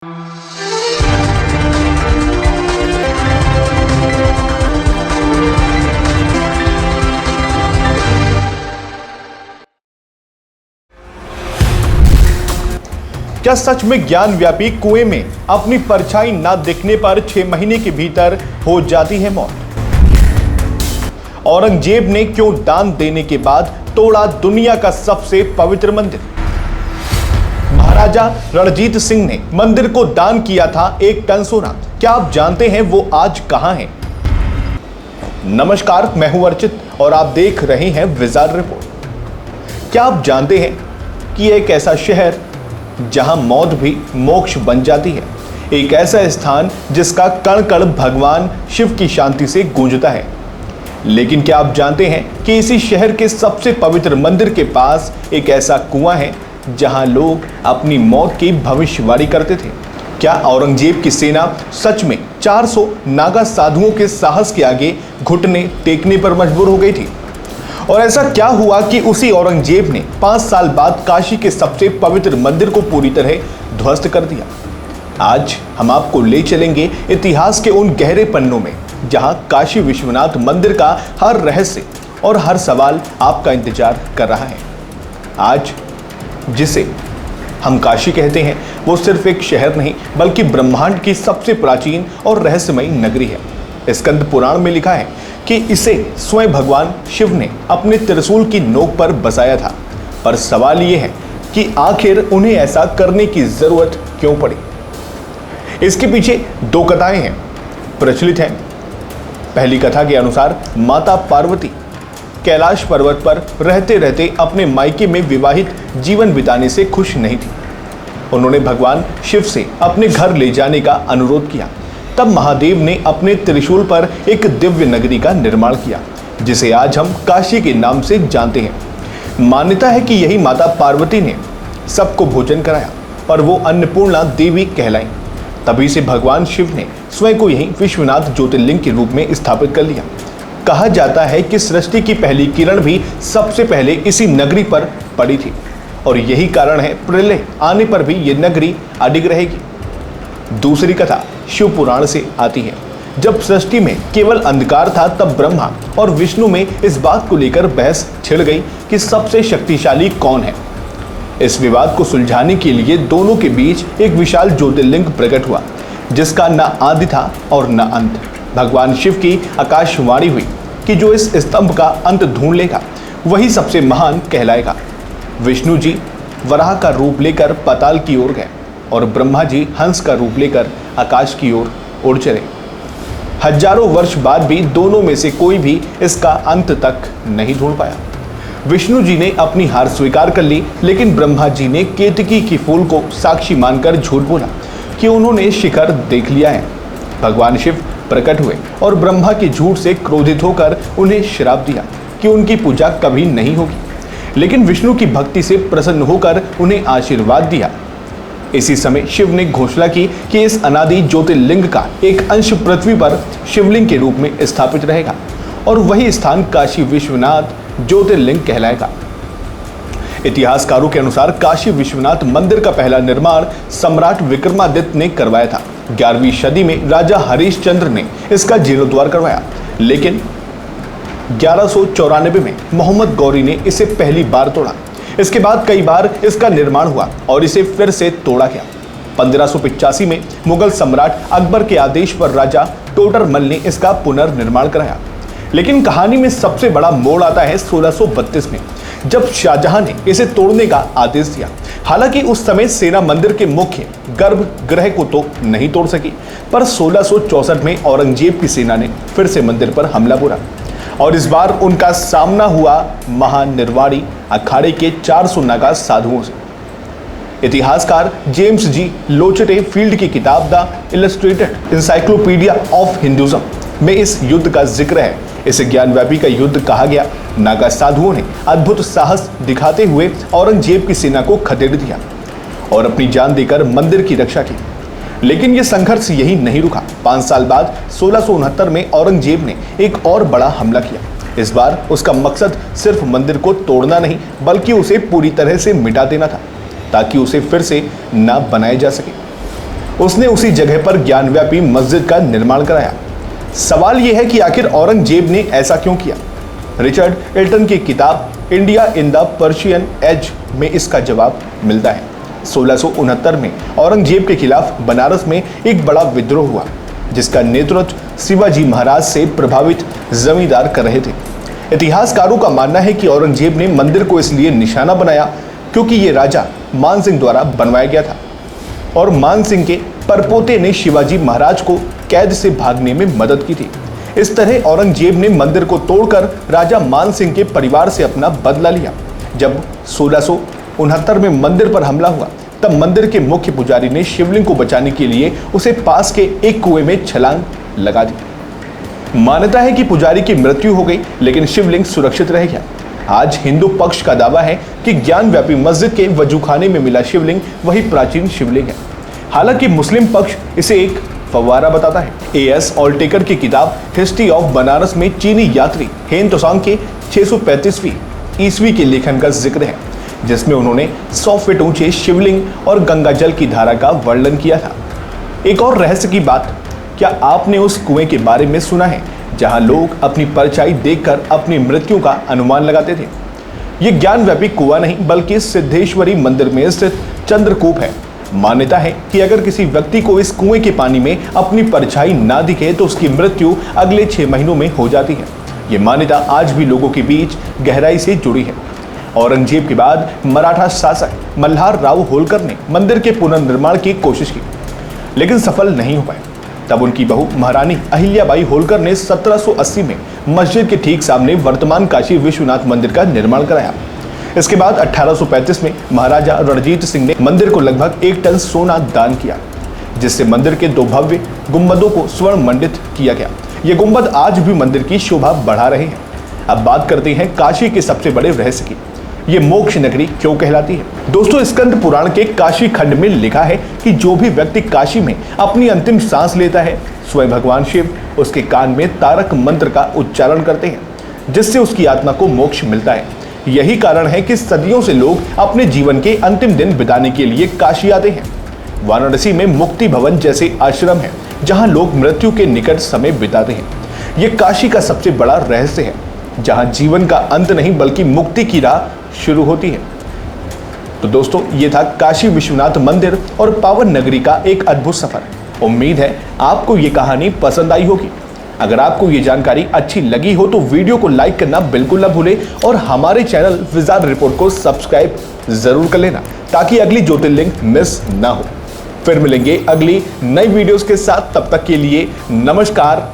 क्या सच में ज्ञान व्यापी कुएं में अपनी परछाई ना दिखने पर 6 महीने के भीतर हो जाती है मौत? औरंगजेब ने क्यों दान देने के बाद तोड़ा दुनिया का सबसे पवित्र मंदिर? महाराजा रणजीत सिंह ने मंदिर को दान किया था 1 टन सोना। क्या आप जानते हैं वो आज कहां है? नमस्कार, मैं हूं अर्चित और आप देख रहे हैं विज़ार्ड रिपोर्ट। क्या आप जानते हैं कि एक ऐसा शहर जहां मौत भी मोक्ष बन जाती है, एक ऐसा स्थान जिसका कण कण भगवान शिव की शांति से गूंजता है। लेकिन क्या आप जानते हैं कि इसी शहर के सबसे पवित्र मंदिर के पास एक ऐसा कुआं है जहां लोग अपनी मौत की भविष्यवाणी करते थे? क्या औरंगजेब की सेना सच में 400 नागा साधुओं के साहस के आगे घुटने टेकने पर मजबूर हो गई थी? और ऐसा क्या हुआ कि उसी औरंगजेब ने 5 साल बाद काशी के सबसे पवित्र मंदिर को पूरी तरह ध्वस्त कर दिया? आज हम आपको ले चलेंगे इतिहास के उन गहरे पन्नों में जहां काशी विश्वनाथ मंदिर का हर रहस्य और हर सवाल आपका इंतजार कर रहा है। आज जिसे हम काशी कहते हैं वो सिर्फ एक शहर नहीं बल्कि ब्रह्मांड की सबसे प्राचीन और रहस्यमयी नगरी है। स्कंद पुराण में लिखा है कि इसे स्वयं भगवान शिव ने अपने त्रिशूल की नोक पर बसाया था। पर सवाल यह है कि आखिर उन्हें ऐसा करने की जरूरत क्यों पड़ी? इसके पीछे 2 कथाएं हैं प्रचलित हैं। पहली कथा के अनुसार माता पार्वती कैलाश पर्वत पर रहते रहते अपने मायके में विवाहित जीवन बिताने से खुश नहीं थी। उन्होंने भगवान शिव से अपने घर ले जाने का अनुरोध किया। तब महादेव ने अपने त्रिशूल पर एक दिव्य नगरी का निर्माण किया जिसे आज हम काशी के नाम से जानते हैं। मान्यता है कि यही माता पार्वती ने सबको भोजन कराया और वो अन्नपूर्णा देवी कहलाई। तभी से भगवान शिव ने स्वयं को यही विश्वनाथ ज्योतिर्लिंग के रूप में स्थापित कर लिया। कहा जाता है कि सृष्टि की पहली किरण भी सबसे पहले इसी नगरी पर पड़ी थी और यही कारण है प्रलय आने पर भी ये नगरी अडिग रहेगी। दूसरी कथा शिव पुराण से आती है। जब सृष्टि में केवल अंधकार था तब ब्रह्मा और विष्णु में इस बात को लेकर बहस छिड़ गई कि सबसे शक्तिशाली कौन है। इस विवाद को सुलझाने के लिए दोनों के बीच एक विशाल ज्योतिर्लिंग प्रकट हुआ जिसका न आदि था और न अंत। भगवान शिव की आकाशवाणी हुई कि जो इस स्तंभ का अंत ढूंढ लेगा वही सबसे महान कहलाएगा। विष्णु जी वराह का रूप लेकर पाताल की ओर गए और ब्रह्मा जी हंस का रूप लेकर आकाश की ओर उड़ चले। हजारों वर्ष बाद भी दोनों में से कोई भी इसका अंत तक नहीं ढूंढ पाया। विष्णु जी ने अपनी हार स्वीकार कर ली, लेकिन ब्रह्मा जी ने केतकी की फूल को साक्षी मानकर झूठ बोला कि उन्होंने शिखर देख लिया है। भगवान शिव प्रकट हुए और ब्रह्मा के झूठ से क्रोधित होकर उन्हें श्राप दिया कि उनकी पूजा कभी नहीं होगी। लेकिन विष्णु की भक्ति से प्रसन्न होकर उन्हें आशीर्वाद दिया। इसी समय शिव ने घोषणा की कि इस अनादि ज्योतिर्लिंग का एक अंश पृथ्वी पर शिवलिंग के रूप में स्थापित रहेगा और वही स्थान काशी विश्वनाथ ज्योतिर्लिंग कहलाएगा। इतिहासकारों के अनुसार काशी विश्वनाथ मंदिर का पहला निर्माण सम्राट विक्रमादित्य ने करवाया था। 11वीं सदी में राजा हरिश्चंद्र ने इसका जीर्णोद्धार करवाया, लेकिन 1194 में मोहम्मद गौरी ने इसे पहली बार तोड़ा। इसके बाद कई बार इसका निर्माण हुआ और इसे फिर से तोड़ा गया। 1585 में मुगल सम्राट अकबर के आदेश पर राजा टोडरमल ने इसका पुनर्निर्माण कराया। लेकिन कहानी में सबसे बड़ा मोड़ आता है 1632 में, जब शाहजहां ने इसे तोड़ने का आदेश दिया। हालांकि उस समय सेना मंदिर के मुख्य गर्भगृह को तो नहीं तोड़ सकी, पर 1664 में औरंगजेब की सेना ने फिर से मंदिर पर हमला बोला और इस बार उनका सामना हुआ महानिर्वाणी अखाड़े के 400 नागा साधुओं से। इतिहासकार जेम्स जी लोचटे फील्ड की किताब the illustrated encyclopedia of Hinduism में इस युद्ध का जिक्र है। इसे ज्ञानव्यापी का युद्ध कहा गया। नागा साधुओं ने अद्भुत साहस दिखाते हुए औरंगजेब की सेना को खदेड़ दिया और अपनी जान देकर मंदिर की रक्षा की। लेकिन यह संघर्ष यही नहीं रुका। 5 साल बाद 1669 में औरंगजेब ने एक और बड़ा हमला किया। इस बार उसका मकसद सिर्फ मंदिर को तोड़ना नहीं बल्कि उसे पूरी तरह से मिटा देना था, ताकि उसे फिर से न बनाया जा सके। उसने उसी जगह पर ज्ञानव्यापी मस्जिद का निर्माण कराया। सवाल यह है कि आखिर औरंगजेब ने ऐसा क्यों किया? रिचर्ड एल्टन की किताब India in the Persian age में इसका जवाब मिलता है। 1669 में औरंगजेब के खिलाफ बनारस में एक बड़ा विद्रोह हुआ, जिसका नेतृत्व शिवाजी महाराज से प्रभावित जमींदार कर रहे थे। इतिहासकारों का मानना है कि औरंगजेब ने मंदिर को इसलिए निशाना बनाया क्योंकि ये राजा मान सिंह द्वारा बनवाया गया था और मान सिंह के परपोते ने शिवाजी महाराज को कैद से भागने में मदद की थी। इस तरह औरंगजेब ने मंदिर को तोड़कर राजा मान सिंह के परिवार से अपना बदला लिया। जब 1669 में मंदिर पर हमला हुआ, तब मंदिर के मुख्य पुजारी ने शिवलिंग को बचाने के लिए उसे पास के एक कुएं में छलांग लगा दी। मान्यता है कि पुजारी की मृत्यु हो गई, लेकिन शिवलिंग सुरक्षित रह गया। आज हिंदू पक्ष का दावा है कि ज्ञानव्यापी मस्जिद के वजूखाने में मिला शिवलिंग वही प्राचीन शिवलिंग है। हालांकि मुस्लिम पक्ष इसे एक फव्वारा बताता है। A.S. ऑल्टेकर की किताब हिस्ट्री ऑफ बनारस में चीनी यात्री हेन त्सोंग के 635वीं ईस्वी के लेखन का जिक्र है, जिसमें उन्होंने 100 फीट ऊंचे शिवलिंग और गंगा जल की धारा का वर्णन किया था। एक और रहस्य की बात, क्या आपने उस कुएं के बारे में सुना है जहां लोग अपनी परछाई देखकर अपनी मृत्यु का अनुमान लगाते थे? ये ज्ञानव्यापी कुआं नहीं, बल्कि सिद्धेश्वरी मंदिर में स्थित चंद्रकूप है। मान्यता है कि अगर किसी व्यक्ति को इस कुएं के पानी में अपनी परछाई ना दिखे तो उसकी मृत्यु अगले 6 महीनों में हो जाती है। ये मान्यता आज भी लोगों के बीच गहराई से जुड़ी है। औरंगजेब के बाद मराठा शासक मल्हार राव होलकर ने मंदिर के पुनर्निर्माण की कोशिश की, लेकिन सफल नहीं हो पाए। तब उनकी बहू महारानी अहिल्याबाई होलकर ने 1780 में मस्जिद के ठीक सामने वर्तमान काशी विश्वनाथ मंदिर का निर्माण कराया। इसके बाद 1835 में महाराजा रणजीत सिंह ने मंदिर को लगभग 1 टन सोना दान किया, जिससे मंदिर के 2 भव्य गुंबदों को स्वर्ण मंडित किया गया। ये गुंबद आज भी मंदिर की शोभा बढ़ा रहे हैं। अब बात करते हैं काशी के सबसे बड़े रहस्य की। ये मोक्ष नगरी क्यों कहलाती है? दोस्तों, स्कंद पुराण के काशी खंड में लिखा है कि जो भी व्यक्ति काशी में अपनी अंतिम सांस लेता है, स्वयं भगवान शिव उसके कान में तारक मंत्र का उच्चारण करते हैं, जिससे उसकी आत्मा को मोक्ष मिलता है। यही कारण है कि सदियों से लोग अपने जीवन के अंतिम दिन बिताने के लिए काशी आते हैं। वाराणसी में मुक्ति भवन जैसे आश्रम है, जहां लोग मृत्यु के निकट समय बिताते हैं। यह काशी का सबसे बड़ा रहस्य है, जहां जीवन का अंत नहीं बल्कि मुक्ति की राह शुरू होती है। तो दोस्तों, ये था काशी विश्वनाथ मंदिर और पावन नगरी का एक अद्भुत सफर। उम्मीद है आपको ये कहानी पसंद आई होगी। अगर आपको ये जानकारी अच्छी लगी हो तो वीडियो को लाइक करना बिल्कुल ना भूलें और हमारे चैनल विज़ार्ड रिपोर्ट को सब्सक्राइब जरूर कर लेना, ताकि अगली ज्योतिर्लिंग मिस ना हो। फिर मिलेंगे अगली नई वीडियोस के साथ। तब तक के लिए नमस्कार।